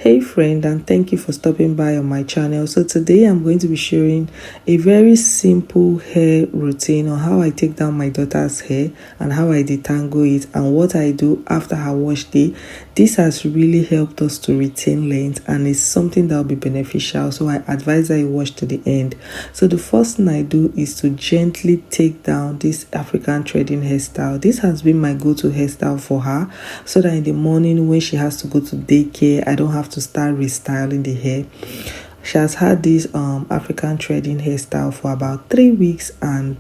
Hey friend, and thank you for stopping by on my channel. So today I'm going to be sharing a very simple hair routine on how I take down my daughter's hair and how I detangle it and what I do after her wash day. This has really helped us to retain length and it's something that will be beneficial, so I advise that you watch to the end. So the first thing I do is to gently take down this African threading hairstyle. This has been my go-to hairstyle for her, so that in the morning when she has to go to daycare, I don't have to start restyling the hair. She has had this African threading hairstyle for about 3 weeks and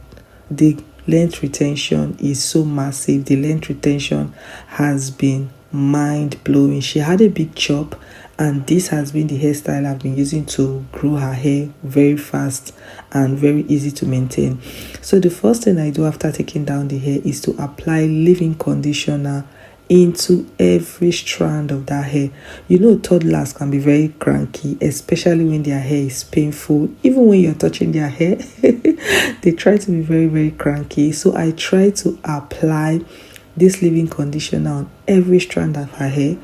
the length retention is so massive. The length retention has been mind-blowing. She had a big chop and this has been the hairstyle I've been using to grow her hair very fast and very easy to maintain. So the first thing I do after taking down the hair is to apply leave-in conditioner into every strand of that hair. You know, toddlers can be very cranky, especially when their hair is painful. Even when you're touching their hair, they try to be very cranky. So I try to apply this leave-in conditioner on every strand of her hair.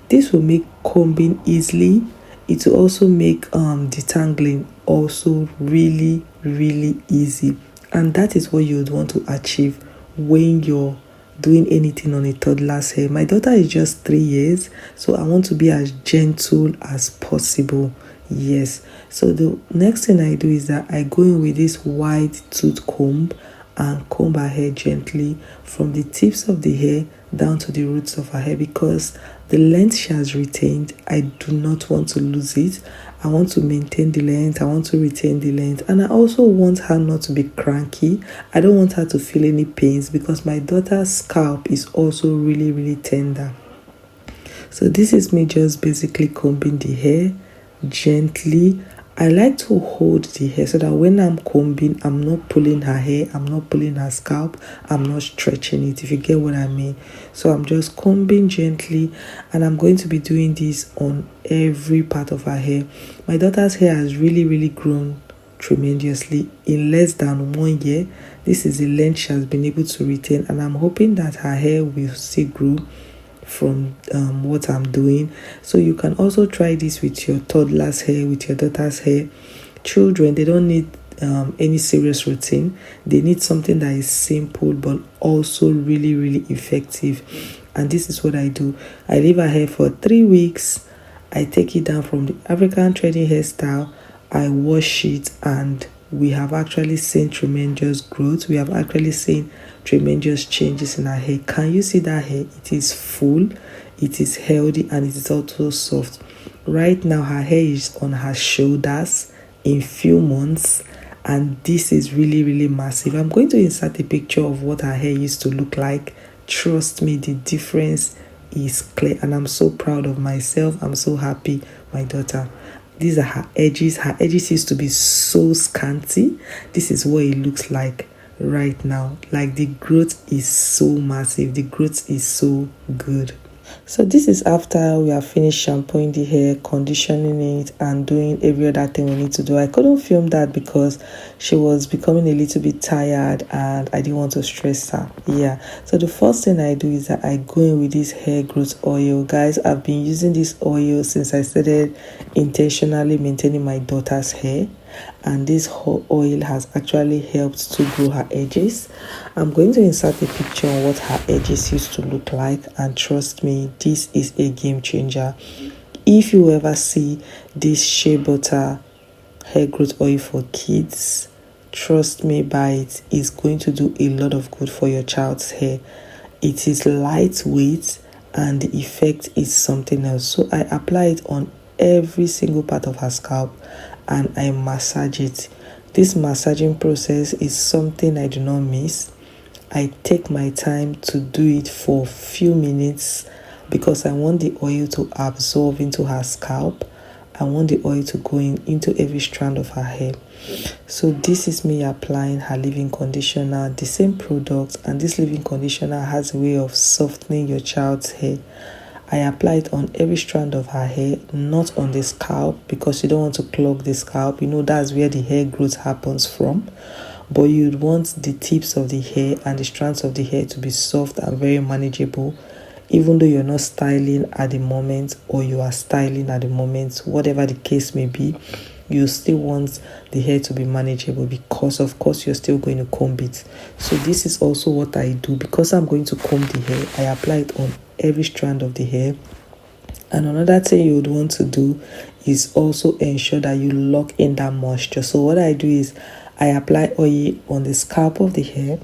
This will make combing easily. It will also make detangling also really easy, and that is what you would want to achieve when you're doing anything on a toddler's hair. My daughter is just 3 years, so I want to be as gentle as possible. Yes, so the next thing I do is that I go in with this wide tooth comb and comb her hair gently from the tips of the hair down to the roots of her hair, because the length she has retained, I do not want to lose it. I want to maintain the length, I want to retain the length, and I also want her not to be cranky. I don't want her to feel any pains because my daughter's scalp is also really tender. So this is me just basically combing the hair gently. I like to hold the hair so that when I'm combing, I'm not pulling her hair, I'm not pulling her scalp, I'm not stretching it, if you get what I mean. So I'm just combing gently, and I'm going to be doing this on every part of her hair. My daughter's hair has really grown tremendously in less than 1 year. This is the length she has been able to retain, and I'm hoping that her hair will still grow from what I'm doing. So you can also try this with your toddler's hair, with your daughter's hair. Children, they don't need any serious routine. They need something that is simple but also really effective, and this is what I do. I leave her hair for 3 weeks. I take it down from the African threading hairstyle, I wash it, and we have actually seen tremendous growth. We have actually seen tremendous changes in her hair. Can you see that hair? It is full, it is healthy, and it is also soft. Right now her hair is on her shoulders in few months, and this is really massive. I'm going to insert a picture of what her hair used to look like. Trust me, the difference is clear, and I'm so proud of myself. I'm so happy. My daughter, these are her edges. Her edges used to be so scanty. This is what it looks like right now. Like, the growth is so massive, the growth is so good. So this is after we have finished shampooing the hair, conditioning it, and doing every other thing we need to do. I couldn't film that because she was becoming a little bit tired and I didn't want to stress her. Yeah, so the first thing I do is that I go in with this hair growth oil. Guys, I've been using this oil since I started intentionally maintaining my daughter's hair, and this whole oil has actually helped to grow her edges. I'm going to insert a picture on what her edges used to look like, and trust me, this is a game changer. If you ever see this shea butter hair growth oil for kids, trust me, buy it. It's going to do a lot of good for your child's hair. It is lightweight and the effect is something else. So I apply it on every single part of her scalp and I massage it. This massaging process is something I do not miss. I take my time to do it for a few minutes because I want the oil to absorb into her scalp. I want the oil to go into every strand of her hair. So this is me applying her leave-in conditioner, the same product, and this leave-in conditioner has a way of softening your child's hair. I apply it on every strand of her hair, not on the scalp, because you don't want to clog the scalp. You know, that's where the hair growth happens from. But you'd want the tips of the hair and the strands of the hair to be soft and very manageable. even though you're not styling at the moment or you are styling at the moment, whatever the case may be, you still want the hair to be manageable, because of course you're still going to comb it. So this is also what I do. Because I'm going to comb the hair, I apply it on every strand of the hair. And another thing you would want to do is also ensure that you lock in that moisture. So what I do is I apply oil on the scalp of the hair,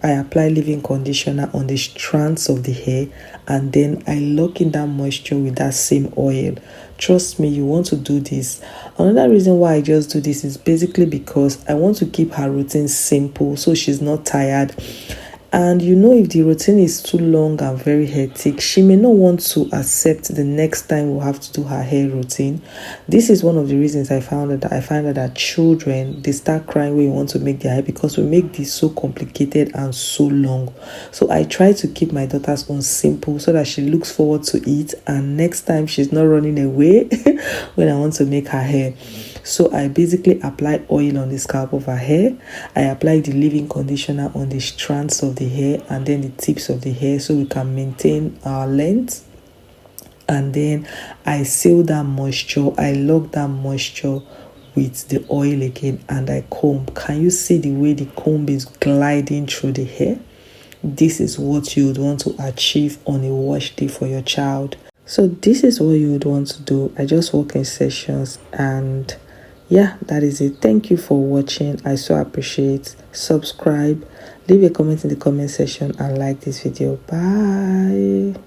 I apply leave-in conditioner on the strands of the hair, and then I lock in that moisture with that same oil. Trust me, you want to do this. Another reason why I just do this is basically because I want to keep her routine simple so she's not tired. And if the routine is too long and very hectic, she may not want to accept the next time we'll have to do her hair routine. This is one of the reasons I find that children, they start crying when you want to make their hair, because we make this so complicated and so long. So I try to keep my daughter's own simple so that she looks forward to it, and next time she's not running away when I want to make her hair. So I basically apply oil on the scalp of her hair. I apply the leave-in conditioner on the strands of the hair and then the tips of the hair, so we can maintain our length. And then I seal that moisture. I lock that moisture with the oil again, and I comb. Can you see the way the comb is gliding through the hair? This is what you would want to achieve on a wash day for your child. So this is what you would want to do. I just work in sessions, and yeah, that is it. Thank you for watching. I so appreciate. Subscribe, leave a comment in the comment section, and like this video. Bye.